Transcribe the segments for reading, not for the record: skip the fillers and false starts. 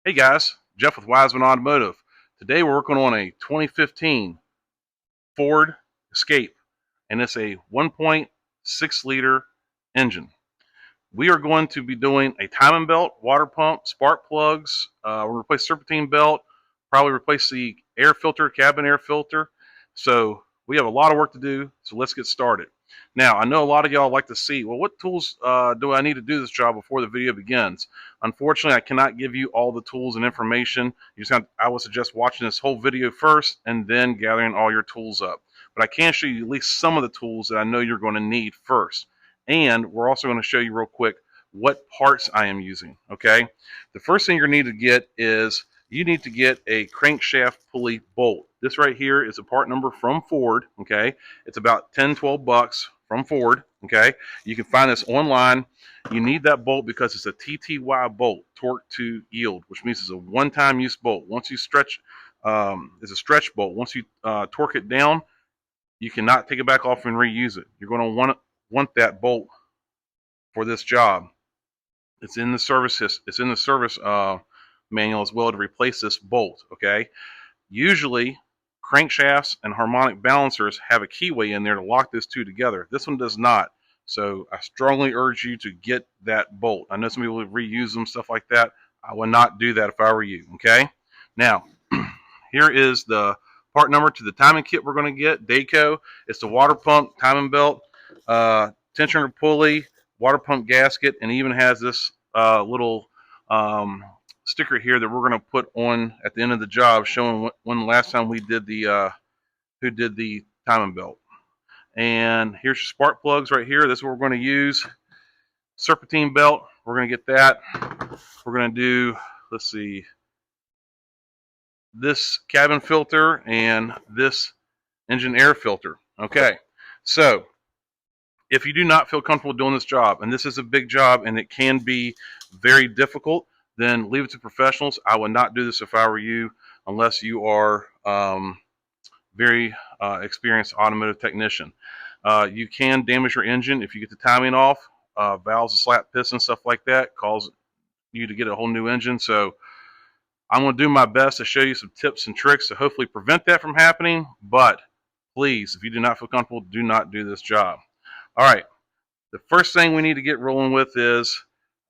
Hey guys, Jeff with Wiseman Automotive. Today we're working on a 2015 Ford Escape, and it's a 1.6 liter engine. We are going to be doing a timing belt, water pump, spark plugs. We'll replace serpentine belt, probably replace the air filter, cabin air filter. So we have a lot of work to do, so let's get started. Now, I know a lot of y'all like to see, well, what tools do I need to do this job before the video begins? Unfortunately, I cannot give you all the tools and information. I would suggest watching this whole video first and then gathering all your tools up. But I can show you at least some of the tools that I know you're going to need first. And we're also going to show you real quick what parts I am using, okay? The first thing you need to get is you need to get a crankshaft pulley bolt. This right here is a part number from Ford, okay? It's about 10, 12 bucks from Ford, okay? You can find this online. You need that bolt because it's a TTY bolt, torque to yield, which means it's a one-time use bolt. Once you stretch, it's a stretch bolt. Once you torque it down, you cannot take it back off and reuse it. You're going to want that bolt for this job. It's in the service manual as well to replace this bolt. Okay. Usually, crankshafts and harmonic balancers have a keyway in there to lock those two together. This one does not. So I strongly urge you to get that bolt. I know some people reuse them, stuff like that. I would not do that if I were you. Okay. Now, here is the part number to the timing kit we're going to get. Daco. It's the water pump, timing belt, tensioner pulley, water pump gasket, and even has this little sticker here that we're going to put on at the end of the job, showing when the last time we did the who did the timing belt. And here's your spark plugs right here. This is what we're going to use. Serpentine belt. We're going to get that. We're going to do, let's see, this cabin filter and this engine air filter. Okay, so if you do not feel comfortable doing this job, and this is a big job and it can be very difficult, then leave it to professionals. I would not do this if I were you, unless you are very experienced automotive technician. You can damage your engine if you get the timing off. Valves, a slap piston, stuff like that, cause you to get a whole new engine. So I'm going to do my best to show you some tips and tricks to hopefully prevent that from happening. But please, if you do not feel comfortable, do not do this job. All right. The first thing we need to get rolling with is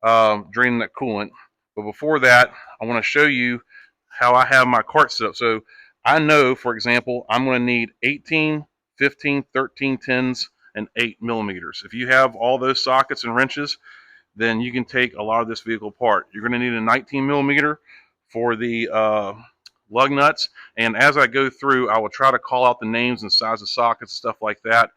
draining that coolant. But before that, I want to show you how I have my cart set up. So I know, for example, I'm going to need 18, 15, 13 10s, and 8 millimeters. If you have all those sockets and wrenches, then you can take a lot of this vehicle apart. You're going to need a 19 millimeter for the lug nuts. And as I go through, I will try to call out the names and size of sockets and stuff like that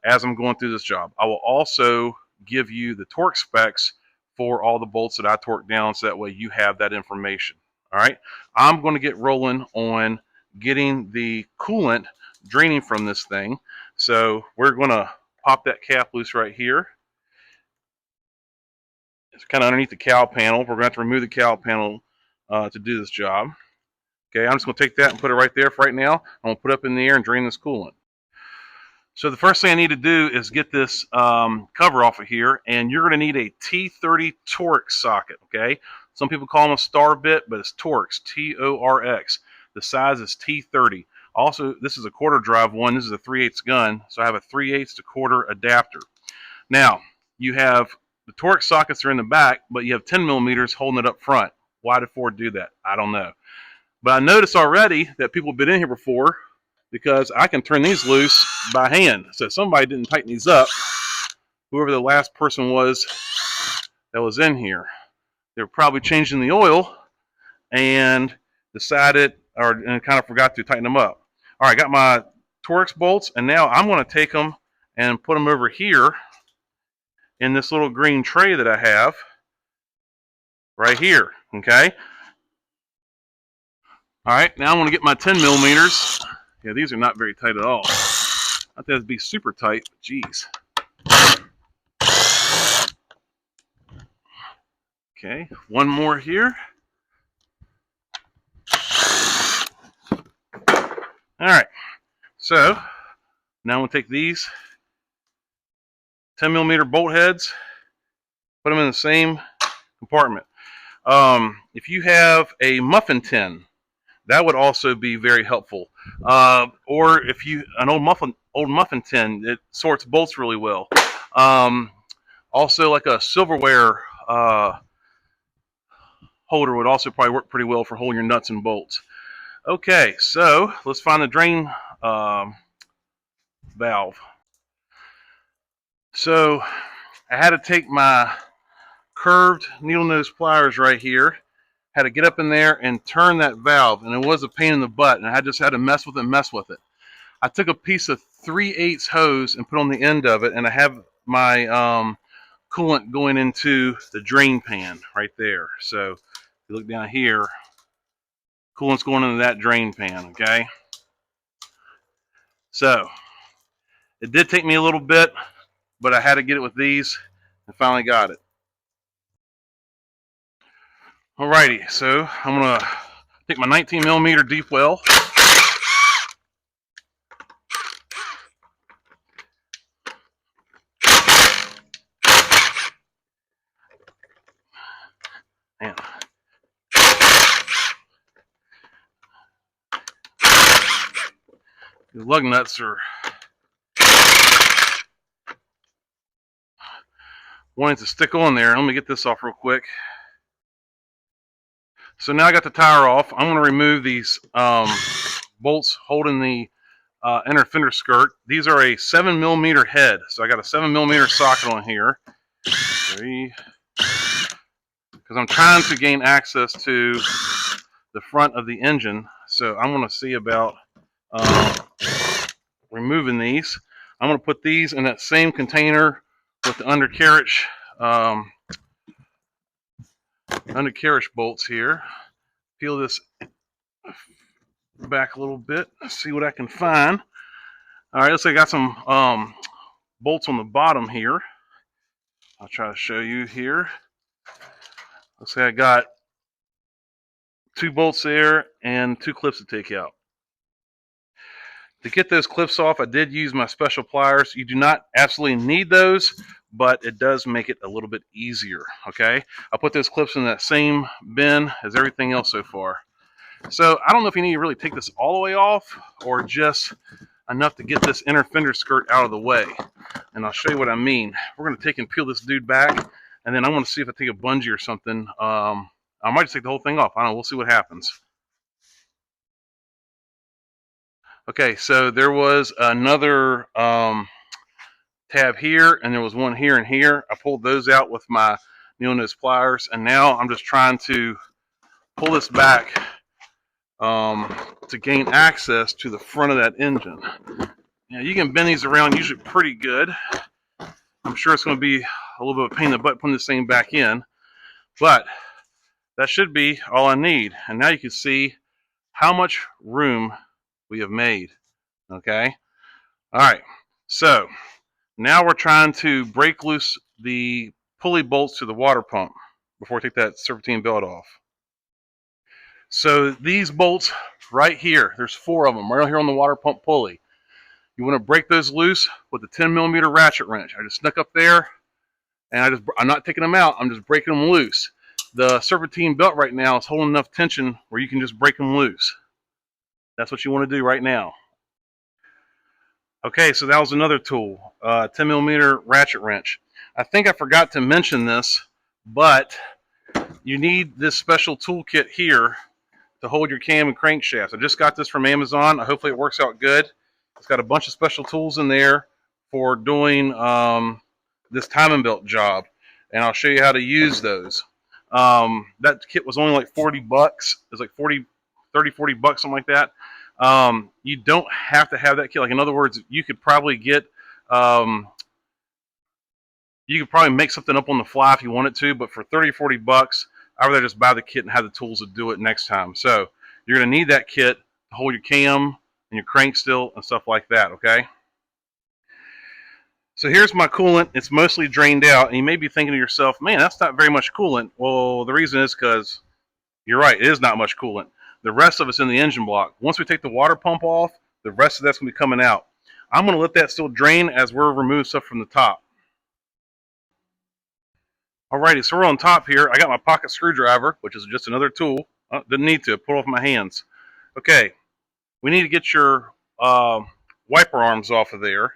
as I'm going through this job. I will also give you the torque specs for all the bolts that I torque down, so that way you have that information. All right, I'm going to get rolling on getting the coolant draining from this thing. So we're going to pop that cap loose right here. It's kind of underneath the cowl panel. We're going to have to remove the cowl panel to do this job. Okay, I'm just going to take that and put it right there for right now. I'm going to put it up in the air and drain this coolant. So the first thing I need to do is get this cover off of here, and you're going to need a T30 Torx socket, okay? Some people call them a star bit, but it's Torx, T-O-R-X. The size is T30. Also, this is a quarter drive one. This is a 3/8 gun, so I have a 3/8 to quarter adapter. Now, you have the Torx sockets are in the back, but you have 10 millimeters holding it up front. Why did Ford do that? I don't know. But I noticed already that people have been in here before, because I can turn these loose by hand. So somebody didn't tighten these up. Whoever the last person was that was in here, they were probably changing the oil and decided, and kind of forgot to tighten them up. All right, got my Torx bolts, and now I'm going to take them and put them over here in this little green tray that I have right here. Okay. All right, now I'm going to get my 10 millimeters. Yeah, these are not very tight at all. Not that it'd be super tight, but geez. Okay, one more here. All right, so now I'm going to take these 10 millimeter bolt heads, put them in the same compartment. If you have a muffin tin, that would also be very helpful. Or if you an old muffin tin, it sorts bolts really well. Um, Also, like a silverware holder would also probably work pretty well for holding your nuts and bolts. Okay, so let's find the drain um, valve. So I had to take my curved needle nose pliers right here, had to get up in there and turn that valve, and it was a pain in the butt, and I just had to mess with it. I took a piece of 3/8 hose and put on the end of it, and I have my coolant going into the drain pan right there. So if you look down here, coolant's going into that drain pan, okay? So it did take me a little bit, but I had to get it with these and finally got it. Alrighty, so I'm gonna take my 19 millimeter deep well. Man, the lug nuts are wanting to stick on there. Let me get this off real quick. So now I got the tire off. I'm going to remove these bolts holding the inner fender skirt. These are a 7 millimeter head. So I got a 7 millimeter socket on here. Because I'm trying to gain access to the front of the engine. So I'm going to see about removing these. I'm going to put these in that same container with the undercarriage bolts here. Peel this back a little bit, see what I can find. All right, looks like I got some bolts on the bottom here. I'll try to show you here. Looks like I got 2 bolts there and 2 clips to take out. To get those clips off, I did use my special pliers. You do not absolutely need those, but it does make it a little bit easier, okay? I'll put those clips in that same bin as everything else so far. So I don't know if you need to really take this all the way off or just enough to get this inner fender skirt out of the way. And I'll show you what I mean. We're going to take and peel this dude back, and then I'm going to see if I take a bungee or something. I might just take the whole thing off. I don't know. We'll see what happens. Okay, so there was another tab here, and there was one here and here. I pulled those out with my needle nose pliers, and now I'm just trying to pull this back to gain access to the front of that engine. Now you can bend these around usually pretty good. I'm sure it's going to be a little bit of a pain in the butt putting this thing back in, but that should be all I need. And now you can see how much room we have made. Okay? All right. So now we're trying to break loose the pulley bolts to the water pump before we take that serpentine belt off. So these bolts right here, there's 4 of them right here on the water pump pulley. You want to break those loose with a 10 millimeter ratchet wrench. I just snuck up there, and I'm not taking them out. I'm just breaking them loose. The serpentine belt right now is holding enough tension where you can just break them loose. That's what you want to do right now. Okay, so that was another tool, 10 millimeter ratchet wrench. I think I forgot to mention this, but you need this special toolkit here to hold your cam and crankshaft. I just got this from Amazon. Hopefully it works out good. It's got a bunch of special tools in there for doing this timing belt job, and I'll show you how to use those. That kit was only like $40. It was like 30, 40 bucks, something like that. You don't have to have that kit. Like, in other words, you could probably get you could probably make something up on the fly if you wanted to, but for 30, 40 bucks, I'd rather just buy the kit and have the tools to do it next time. So you're going to need that kit to hold your cam and your crank still and stuff like that, okay? So here's my coolant. It's mostly drained out, and you may be thinking to yourself, man, that's not very much coolant. Well, the reason is because you're right, it is not much coolant. The rest of it's in the engine block. Once we take the water pump off, the rest of that's going to be coming out. I'm going to let that still drain as we're removing stuff from the top. Alrighty, so we're on top here. I got my pocket screwdriver, which is just another tool. Didn't need to pull off my hands. Okay, we need to get your wiper arms off of there,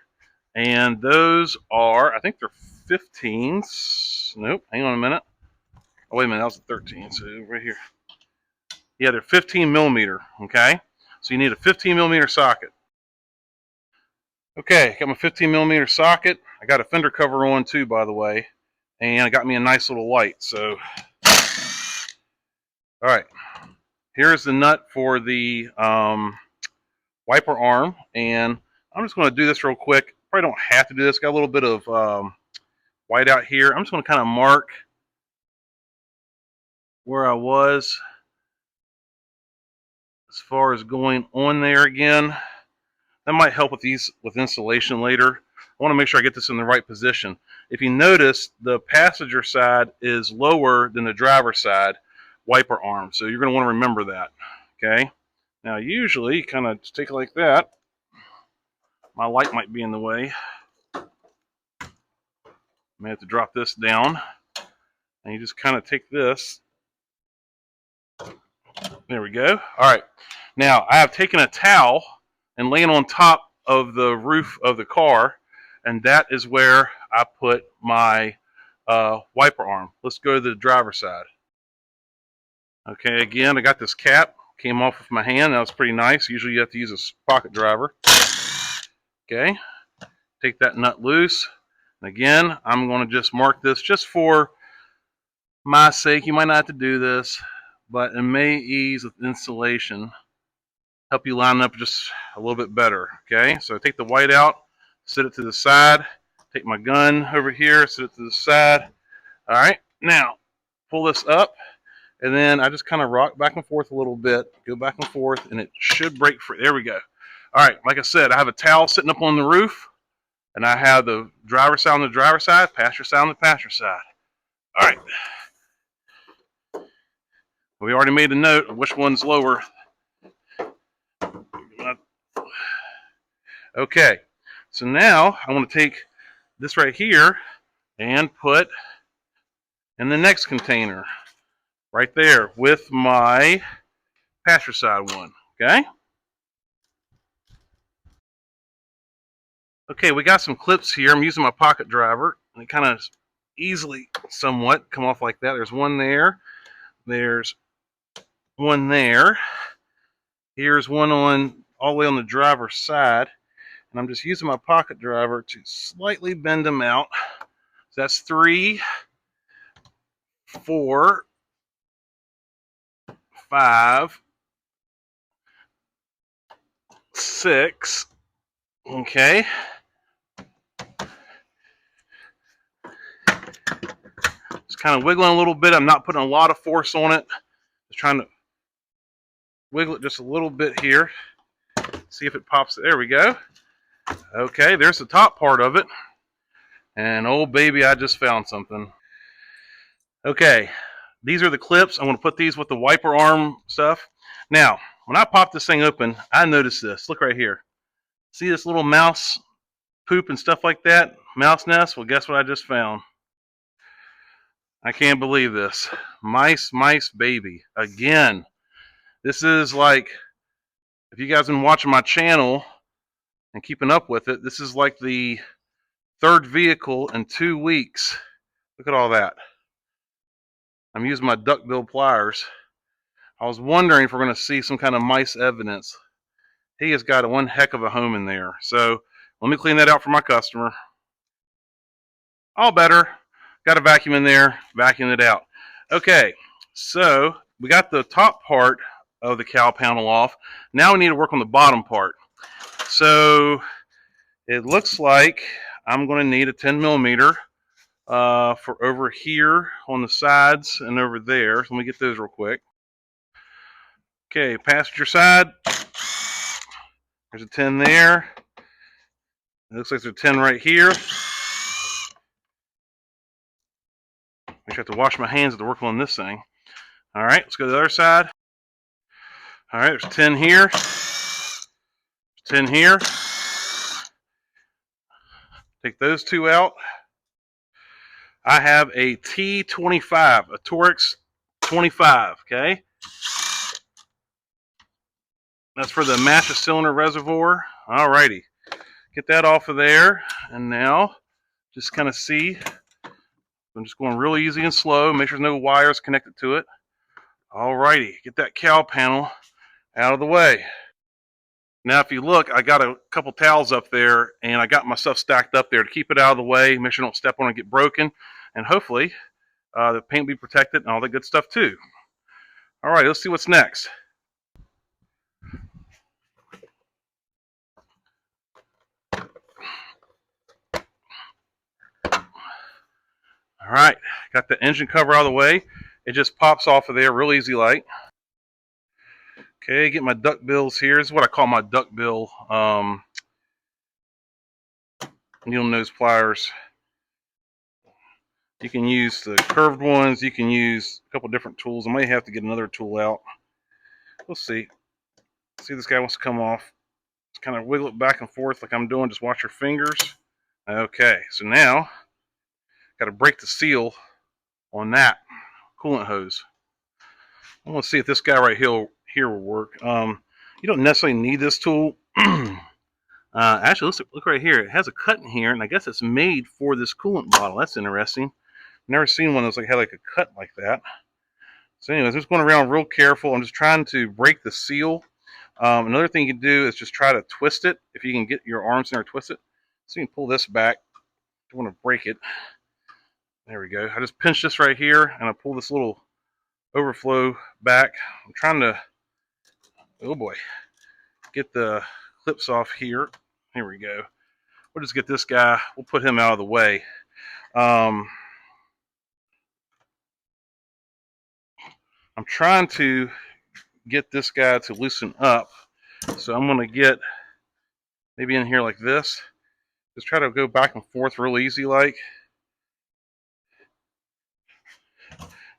and those are, I think they're 15s. Nope, hang on a minute. Oh, wait a minute, that was a 13. So right here, yeah, they're 15 millimeter. Okay, so you need a 15 millimeter socket. Okay, got my 15 millimeter socket. I got a fender cover on too, by the way, and I got me a nice little light. So, all right. Here's the nut for the wiper arm, and I'm just going to do this real quick. Probably don't have to do this. Got a little bit of white out here. I'm just going to kind of mark where I was as far as going on there again. That might help with installation later. I want to make sure I get this in the right position. If you notice, the passenger side is lower than the driver's side wiper arm, so you're going to want to remember that. Okay. Now, usually, you kind of just take it like that. My light might be in the way. I may have to drop this down. And you just kind of take this. There we go. All right. Now, I have taken a towel and laying on top of the roof of the car, and that is where I put my wiper arm. Let's go to the driver's side. Okay, again, I got this cap. Came off with my hand. That was pretty nice. Usually you have to use a pocket driver. Okay, take that nut loose. And again, I'm going to just mark this just for my sake. You might not have to do this, but it may ease with installation. Help you line up just a little bit better. Okay, so take the white out, set it to the side. Take my gun over here, set it to the side. All right, now pull this up. And then I just kind of rock back and forth a little bit, go back and forth, and it should break free. There we go. All right, like I said, I have a towel sitting up on the roof, and I have the driver's side on the driver's side, passenger side on the passenger side. All right. We already made a note of which one's lower. Okay, so now I want to take this right here and put in the next container. Right there with my passenger side one, okay? Okay, we got some clips here. I'm using my pocket driver, and it kind of easily, somewhat, come off like that. There's one there. There's one there. Here's one on all the way on the driver's side, and I'm just using my pocket driver to slightly bend them out. So that's 3, 4, 5, 6. Okay. Just kind of wiggling a little bit. I'm not putting a lot of force on it. Just trying to wiggle it just a little bit here. See if it pops. There we go. Okay, there's the top part of it. And oh baby, I just found something. Okay, these are the clips. I'm going to put these with the wiper arm stuff. Now, when I pop this thing open, I noticed this. Look right here. See this little mouse poop and stuff like that? Mouse nest? Well, guess what I just found? I can't believe this. Mice, baby. Again, this is like, if you guys have been watching my channel and keeping up with it, this is like the third vehicle in 2 weeks. Look at all that. I'm using my duckbill pliers. I was wondering if we're going to see some kind of mice evidence. He has got one heck of a home in there. So let me clean that out for my customer. All better. Got a vacuum in there, vacuum it out. Okay, so we got the top part of the cowl panel off. Now we need to work on the bottom part. So it looks like I'm going to need a 10 millimeter for over here on the sides and over there. So let me get those real quick. Okay, passenger side. There's a 10 there. It looks like there's a 10 right here. Make sure I have to wash my hands to work on this thing. All right, let's go to the other side. All right, there's 10 here. 10 here. Take those two out. I have a T25, a Torx 25, okay? That's for the master cylinder reservoir. Alrighty, get that off of there, and now just kind of see. I'm just going real easy and slow. Make sure there's no wires connected to it. Alrighty, get that cowl panel out of the way. Now, if you look, I got a couple towels up there, and I got my stuff stacked up there to keep it out of the way. Make sure I don't step on it and get broken, and hopefully the paint will be protected and all that good stuff too. Alright, let's see what's next. Alright, got the engine cover out of the way. It just pops off of there real easy like. Okay, get my duck bills here. This is what I call my duck bill needle nose pliers. You can use the curved ones. You can use a couple different tools. I might have to get another tool out. We'll see. See, this guy wants to come off. Just kind of wiggle it back and forth like I'm doing. Just watch your fingers. Okay, so now got to break the seal on that coolant hose. I want to see if this guy right here will work. You don't necessarily need this tool. Actually, look right here. It has a cut in here, and I guess it's made for this coolant bottle. That's interesting. Never seen one that's had like a cut like that. So anyways, I'm just going around real careful. I'm just trying to break the seal. Another thing you can do is just try to twist it. If you can get your arms in there, twist it. So you can pull this back. Don't want to break it. There we go. I just pinch this right here, and I pull this little overflow back. I'm trying to, oh boy, get the clips off here. Here we go. We'll just get this guy. We'll put him out of the way. I'm trying to get this guy to loosen up. So I'm going to get maybe in here like this. Just try to go back and forth real easy like.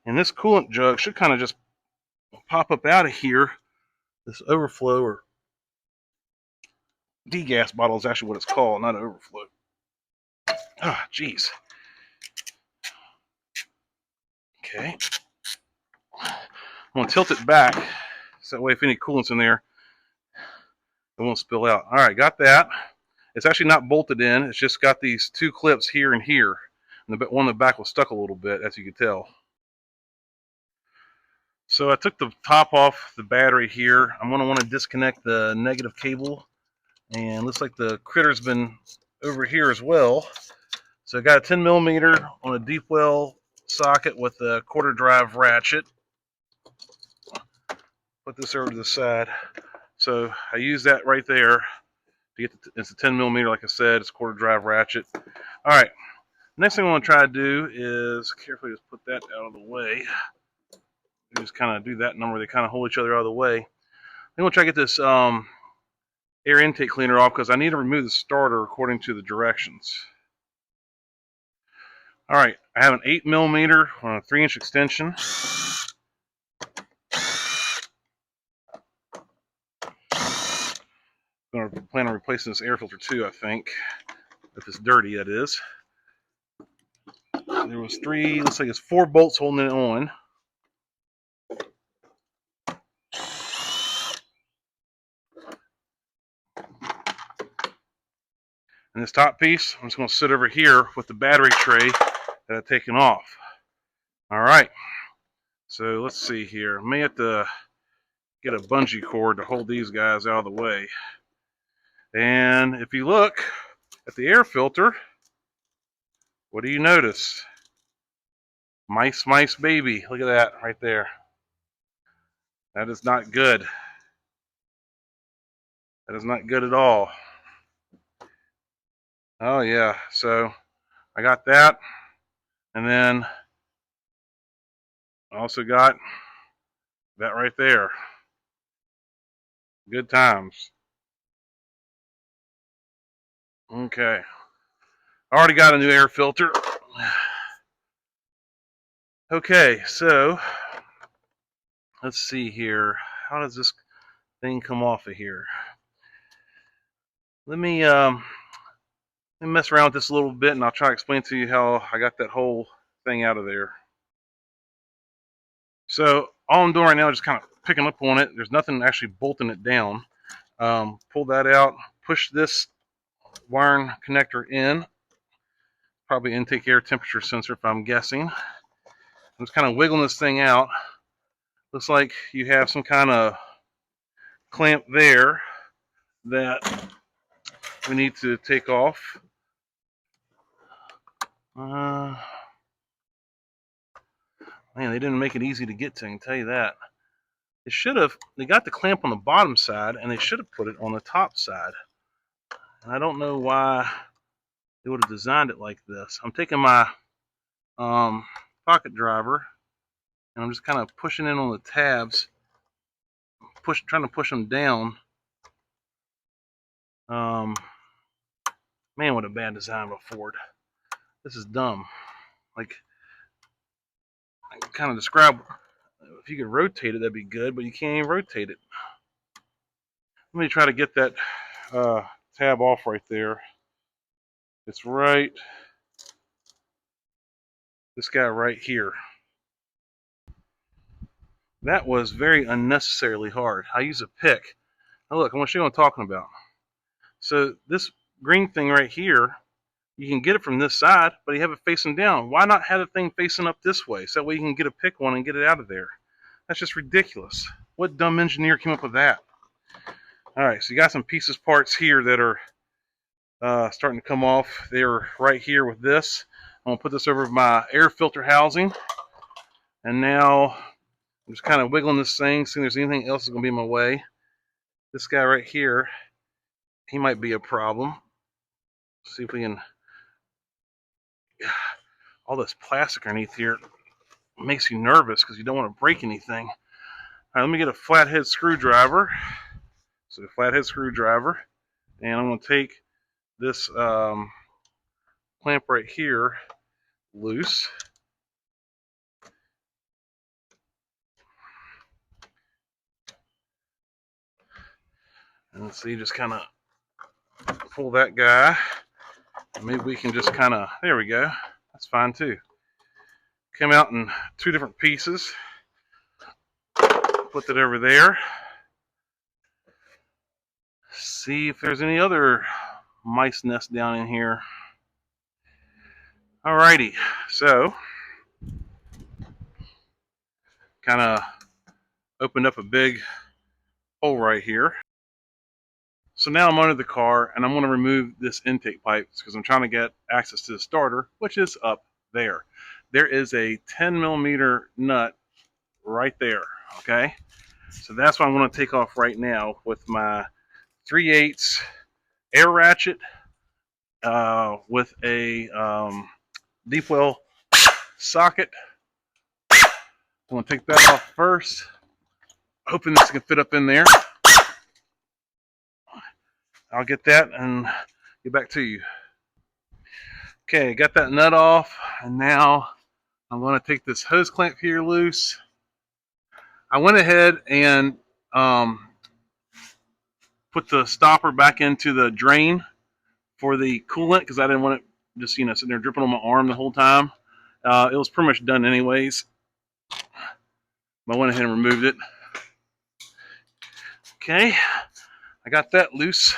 And this coolant jug should kind of just pop up out of here. This overflow or degas bottle is actually what it's called, not overflow. Ah, jeez. Okay. I'm going to tilt it back so that way if any coolant's in there, it won't spill out. All right, got that. It's actually not bolted in. It's just got these two clips here and here. And the one in the back was stuck a little bit, as you can tell. So I took the top off the battery here. I'm going to want to disconnect the negative cable. And looks like the critter's been over here as well. So I got a 10 millimeter on a deep well socket with a quarter drive ratchet. Put this over to the side. So I use that right there to get it's a 10 millimeter, like I said. It's a quarter drive ratchet. All right. Next thing I want to try to do is carefully just put that out of the way. You just kind of do that number. They kind of hold each other out of the way. I'm going to try to get this air intake cleaner off because I need to remove the starter according to the directions. All right, I have an 8 millimeter on a 3-inch extension. I'm going to plan on replacing this air filter too, I think. If it's dirty, that is. There was 3, looks like it's 4 bolts holding it on. And this top piece, I'm just going to sit over here with the battery tray that I've taken off. All right, so let's see here. I may have to get a bungee cord to hold these guys out of the way. And if you look at the air filter, what do you notice? Mice, mice, baby. Look at that right there. That is not good. That is not good at all. Oh yeah, so I got that, and then I also got that right there. Good times. Okay. I already got a new air filter. Okay, so let's see here. How does this thing come off of here? Let me Let me mess around with this a little bit, and I'll try to explain to you how I got that whole thing out of there. So all I'm doing right now is just kind of picking up on it. There's nothing actually bolting it down. Pull that out, push this wiring connector in, probably intake air temperature sensor if I'm guessing. I'm just kind of wiggling this thing out. Looks like you have some kind of clamp there that we need to take off. Man, they didn't make it easy to get to, I can tell you that. They got the clamp on the bottom side, and they should have put it on the top side. And I don't know why they would have designed it like this. I'm taking my pocket driver, and I'm just kind of pushing in on the tabs, trying to push them down. Man, what a bad design of a Ford. This is dumb. Like, I can kind of describe, if you could rotate it, that'd be good, but you can't even rotate it. Let me try to get that tab off right there. It's right, this guy right here. That was very unnecessarily hard. I use a pick. Now look, I want to show you what I'm talking about. So this green thing right here, you can get it from this side, but you have it facing down. Why not have the thing facing up this way? So that way you can get a pick one and get it out of there. That's just ridiculous. What dumb engineer came up with that? Alright, so you got some pieces parts here that are starting to come off. They're right here with this. I'm going to put this over my air filter housing. And now I'm just kind of wiggling this thing, seeing if there's anything else that's going to be in my way. This guy right here, he might be a problem. Let's see if we can... All this plastic underneath here makes you nervous because you don't want to break anything. All right, let me get a flathead screwdriver. So a flathead screwdriver. And I'm going to take this clamp right here loose. And see, just kind of pull that guy. Maybe we can just kind of, there we go. That's fine too. Come out in two different pieces. Put that over there. See if there's any other mice nests down in here. Alrighty, so kind of opened up a big hole right here. So now I'm under the car and I'm going to remove this intake pipe because I'm trying to get access to the starter, which is up there. There is a 10mm nut right there, okay? So that's what I'm going to take off right now with my 3/8 air ratchet with a deep well socket. I'm going to take that off first, hoping this can fit up in there. I'll get that and get back to you. Okay, got that nut off, and now I'm going to take this hose clamp here loose. I went ahead and put the stopper back into the drain for the coolant because I didn't want it just, you know, sitting there dripping on my arm the whole time. It was pretty much done anyways. I went ahead and removed it. Okay, I got that loose.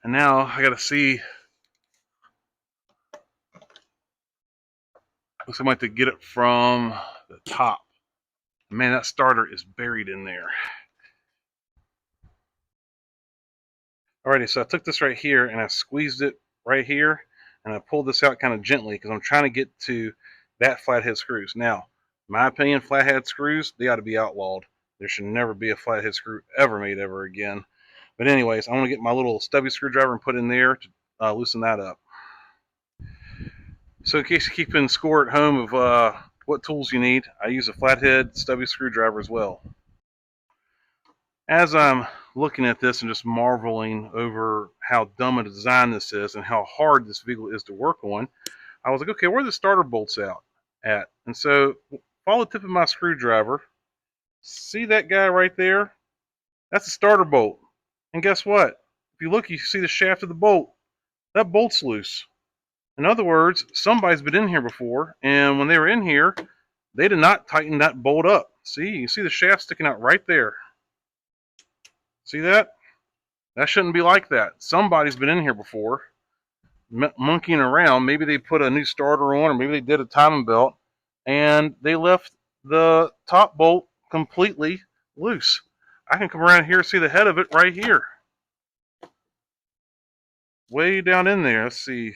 And now I got to see. Looks like I might have to get it from the top. Man, that starter is buried in there. Alrighty, so I took this right here and I squeezed it right here and I pulled this out kind of gently because I'm trying to get to that flathead screws. Now, in my opinion, flathead screws, they ought to be outlawed. There should never be a flathead screw ever made ever again. But anyways, I'm going to get my little stubby screwdriver and put in there to loosen that up. So in case you're keeping score at home of what tools you need, I use a flathead stubby screwdriver as well. As I'm looking at this and just marveling over how dumb a design this is and how hard this vehicle is to work on, I was like, okay, where are the starter bolts out at? And so follow the tip of my screwdriver. See that guy right there? That's a starter bolt. And guess what? If you look, you see the shaft of the bolt. That bolt's loose. In other words, somebody's been in here before, and when they were in here, they did not tighten that bolt up. See, you see the shaft sticking out right there. See that? That shouldn't be like that. Somebody's been in here before, monkeying around. Maybe they put a new starter on, or maybe they did a timing belt, and they left the top bolt completely loose. I can come around here and see the head of it right here. Way down in there. Let's see.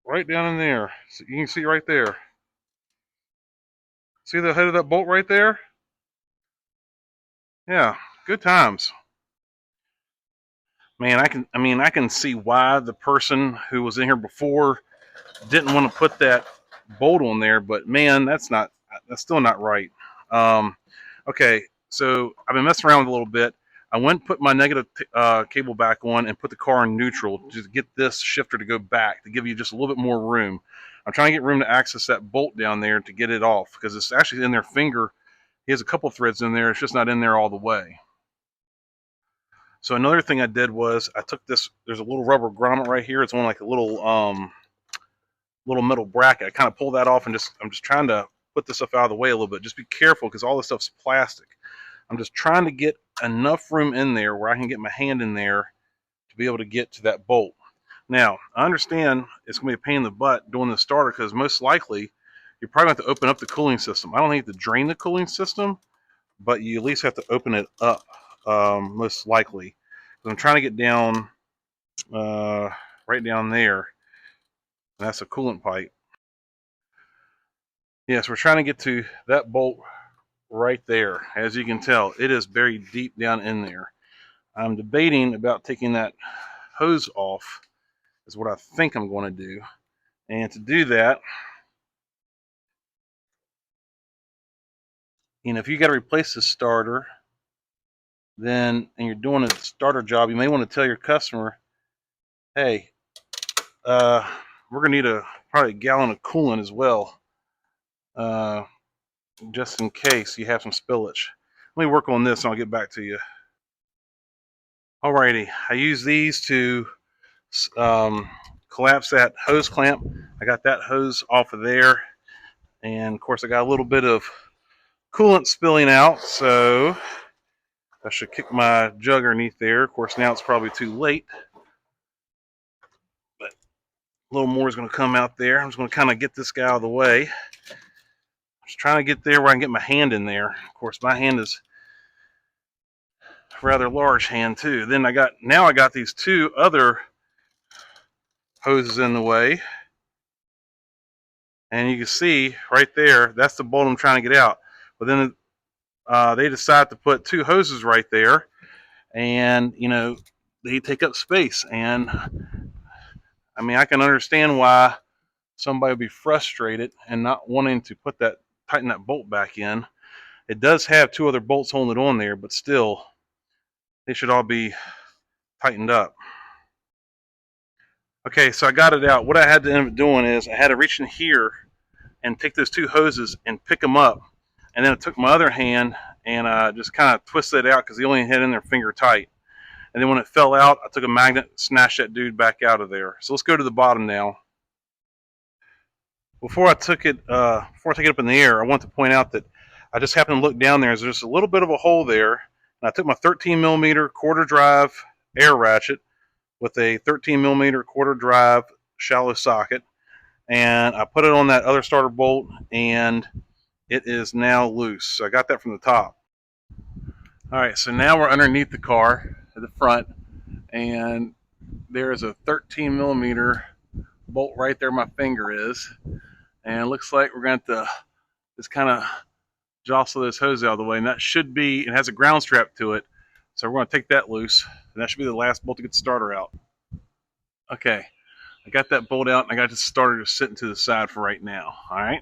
Right down in there. So you can see right there. See the head of that bolt right there? Yeah, good times. Man, I can see why the person who was in here before didn't want to put that bolt on there, but man, that's still not right. Um, okay, so I've been messing around with it a little bit. I went and put my negative cable back on and put the car in neutral to get this shifter to go back to give you just a little bit more room. I'm trying to get room to access that bolt down there to get it off because it's actually in their finger. He has a couple threads in there. It's just not in there all the way. So another thing I did was I took this. There's a little rubber grommet right here. It's on like a little metal bracket. I kind of pull that off and I'm just trying to put this stuff out of the way a little bit. Just be careful because all this stuff's plastic. I'm just trying to get enough room in there where I can get my hand in there to be able to get to that bolt. Now, I understand it's going to be a pain in the butt doing the starter because most likely you're probably going to have to open up the cooling system. I don't think you have to drain the cooling system, but you at least have to open it up, most likely. I'm trying to get down right down there, and that's a coolant pipe. Yes, we're trying to get to that bolt right there. As you can tell, it is buried deep down in there. I'm debating about taking that hose off is what I think I'm going to do. And to do that, if you got to replace the starter, then and you're doing a starter job, you may want to tell your customer, hey, we're going to need probably a gallon of coolant as well, just in case you have some spillage. Let me work on this and I'll get back to you. Alrighty, I use these to collapse that hose clamp. I got that hose off of there, and of course I got a little bit of coolant spilling out, so I should kick my jug underneath there. Of course now it's probably too late, but a little more is going to come out there. I'm just going to kind of get this guy out of the way. Just trying to get there where I can get my hand in there. Of course my hand is a rather large hand too. Then I got these two other hoses in the way, and you can see right there that's the bolt I'm trying to get out. But then they decide to put two hoses right there, and they take up space. And I can understand why somebody would be frustrated and not wanting to tighten that bolt back in. It does have two other bolts holding it on there, but still they should all be tightened up. Okay, so I got it out. What I had to end up doing is I had to reach in here and take those two hoses and pick them up, and then I took my other hand and just kind of twisted it out because they only had in their finger tight. And then when it fell out, I took a magnet, snatched that dude back out of there. So let's go to the bottom now. Before I take it up in the air, I want to point out that I just happened to look down there. There's just a little bit of a hole there. And I took my 13 millimeter quarter drive air ratchet with a 13 millimeter quarter drive shallow socket, and I put it on that other starter bolt, and it is now loose. So I got that from the top. All right, so now we're underneath the car at the front, and there's a 13 millimeter bolt right there my finger is, and it looks like we're going to just kind of jostle this hose out of the way, and that should be, it has a ground strap to it, so we're going to take that loose, and that should be the last bolt to get the starter out. Okay, I got that bolt out, and I got the starter just sitting to the side for right now. All right,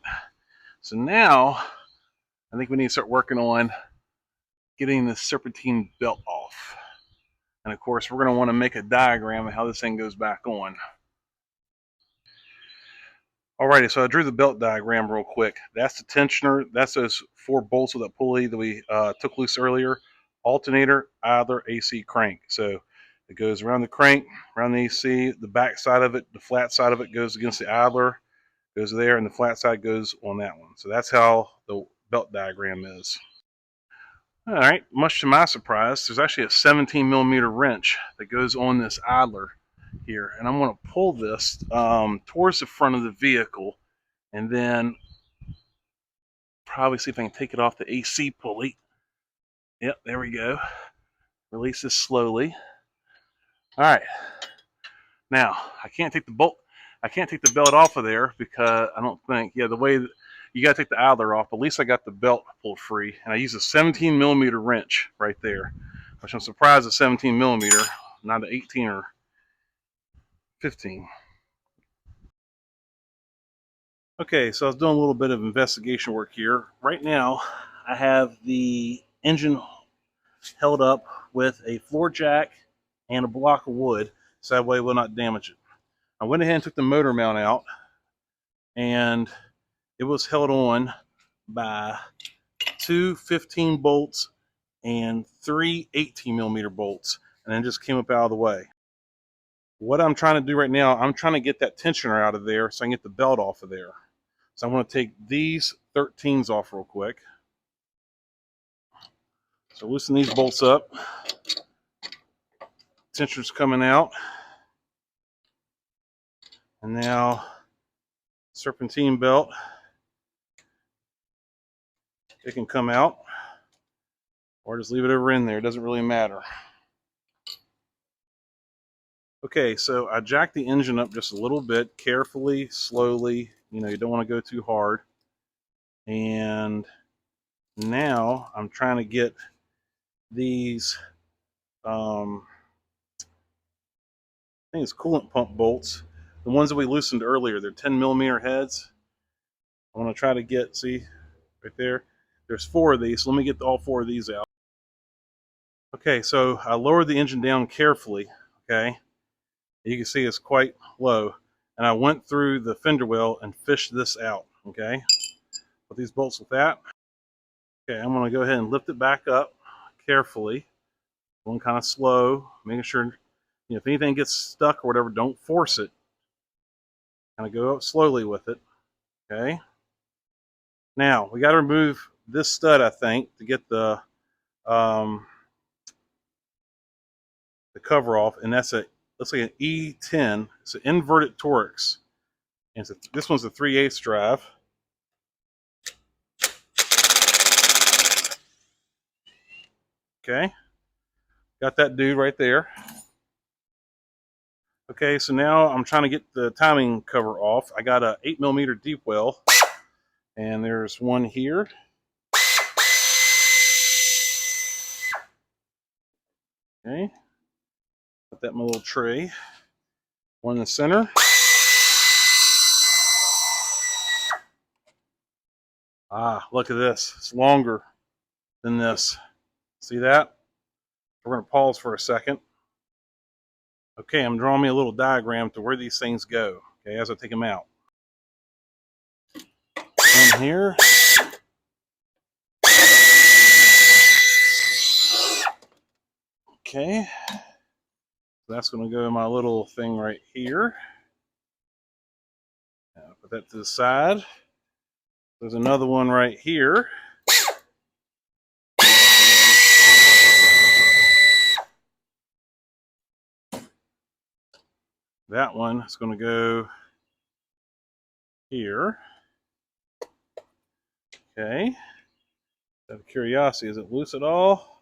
so now I think we need to start working on getting the serpentine belt off. And of course, we're going to want to make a diagram of how this thing goes back on. Alrighty, so I drew the belt diagram real quick. That's the tensioner. That's those four bolts of that pulley that we took loose earlier. alternator, idler, AC crank. So it goes around the crank, around the AC, the back side of it, the flat side of it goes against the idler, goes there, and the flat side goes on that one. So that's how the belt diagram is. All right, much to my surprise, there's actually a 17 millimeter wrench that goes on this idler here, and I'm going to pull this towards the front of the vehicle, and then probably see if I can take it off the AC pulley. Yep, there we go. Release this slowly. All right, now I can't take the belt off of there because I don't think, the way that you got to take the idler off, but at least I got the belt pulled free, and I use a 17 millimeter wrench right there, which I'm surprised at 17 millimeter, not an 18 or 15. Okay, so I was doing a little bit of investigation work here. Right now, I have the engine held up with a floor jack and a block of wood, so that way it will not damage it. I went ahead and took the motor mount out, and it was held on by two 15 bolts and three 18 millimeter bolts, and then just came up out of the way. What I'm trying to do right now, I'm trying to get that tensioner out of there so I can get the belt off of there. So I'm going to take these 13s off real quick. So loosen these bolts up. Tensioner's coming out. And now serpentine belt. It can come out, or just leave it over in there. It doesn't really matter. Okay, so I jacked the engine up just a little bit, carefully, slowly. You don't want to go too hard. And now I'm trying to get these, I think it's coolant pump bolts, the ones that we loosened earlier. They're 10 millimeter heads. I want to try to get, see, right there. There's 4 of these, so let me get all 4 of these out. Okay, so I lowered the engine down carefully, okay? You can see it's quite low. And I went through the fender well and fished this out, okay? Put these bolts with that. Okay, I'm gonna go ahead and lift it back up carefully. Going kind of slow, making sure, if anything gets stuck or whatever, don't force it. Kind of go up slowly with it, okay? Now, we gotta remove this stud, I think, to get the cover off, and that's looks like an E10. It's an inverted Torx. And this one's a 3/8 drive. Okay, got that dude right there. Okay, so now I'm trying to get the timing cover off. I got a 8 millimeter deep well, and there's one here. Okay, put that in my little tray. One in the center. Ah, look at this. It's longer than this. See that? We're going to pause for a second. Okay, I'm drawing me a little diagram to where these things go, okay, as I take them out. In here. Okay. That's going to go in my little thing right here. Put that to the side. There's another one right here. That one is going to go here. Okay. Out of curiosity, is it loose at all?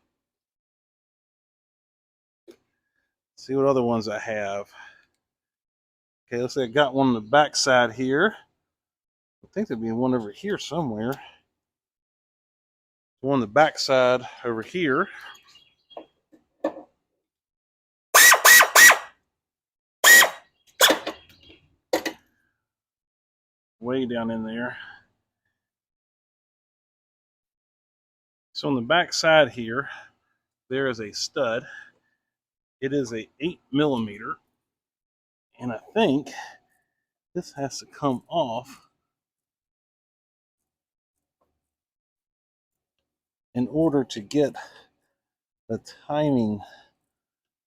Let's see what other ones I have. Okay, let's say I got one on the back side here. I think there'd be one over here somewhere. One on the back side over here. Way down in there. So on the back side here, there is a stud. It is a 8 millimeter, and I think this has to come off in order to get the timing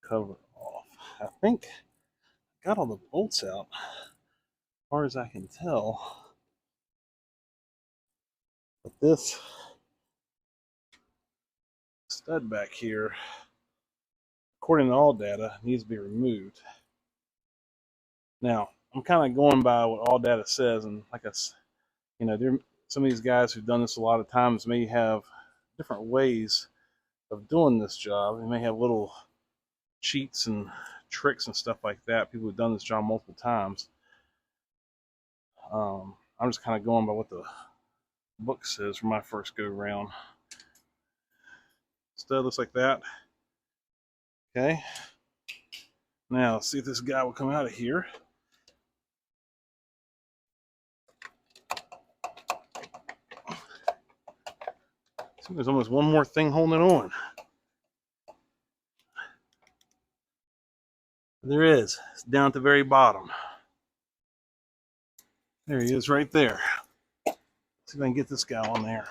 cover off. I think I got all the bolts out, as far as I can tell. But this stud back here, according to all data, needs to be removed. Now, I'm kind of going by what all data says, and like I, some of these guys who've done this a lot of times may have different ways of doing this job. They may have little cheats and tricks and stuff like that. People who've done this job multiple times. I'm just kind of going by what the book says for my first go round. Stud looks like that. Okay. Now let's see if this guy will come out of here. See, there's almost one more thing holding it on. There is. It's down at the very bottom. There he is right there. Let's see if I can get this guy on there.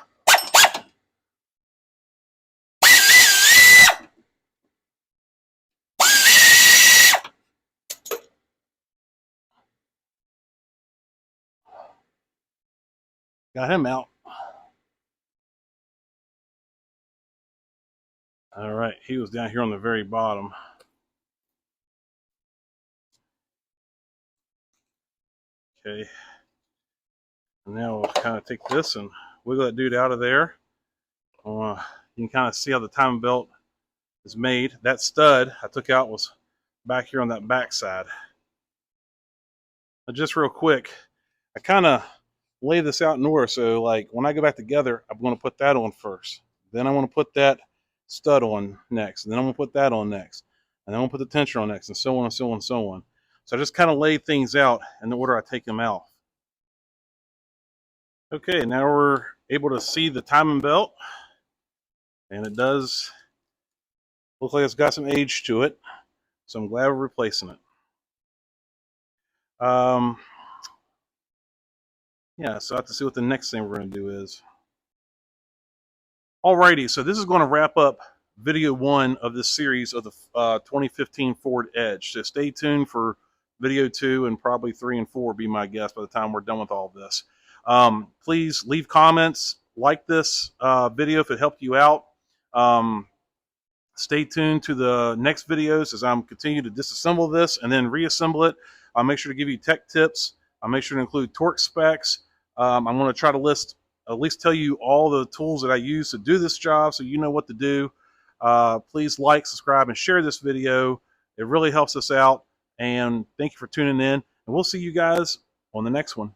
Got him out. All right, he was down here on the very bottom. Okay. And now we'll kind of take this and wiggle that dude out of there. You can kind of see how the timing belt is made. That stud I took out was back here on that back side. Now just real quick, I kind of lay this out in order. So like when I go back together, I'm going to put that on first. Then I want to put that stud on next. And then I'm going to put that on next. And then I'm going to put the tensioner on next, and so on and so on and so on. So I just kind of lay things out in the order I take them out. Okay, now we're able to see the timing belt. And it does look like it's got some age to it. So I'm glad we're replacing it. Yeah, so I have to see what the next thing we're going to do is. Alrighty, so this is going to wrap up video 1 of this series of the 2015 Ford Edge. So stay tuned for video 2 and probably 3 and 4 be my guess by the time we're done with all of this. Please leave comments, like this video if it helped you out. Stay tuned to the next videos as I'm continue to disassemble this and then reassemble it. I'll make sure to give you tech tips. I'll make sure to include torque specs. I'm going to try to at least tell you all the tools that I use to do this job so you know what to do. Please like, subscribe, and share this video. It really helps us out. And thank you for tuning in. And we'll see you guys on the next one.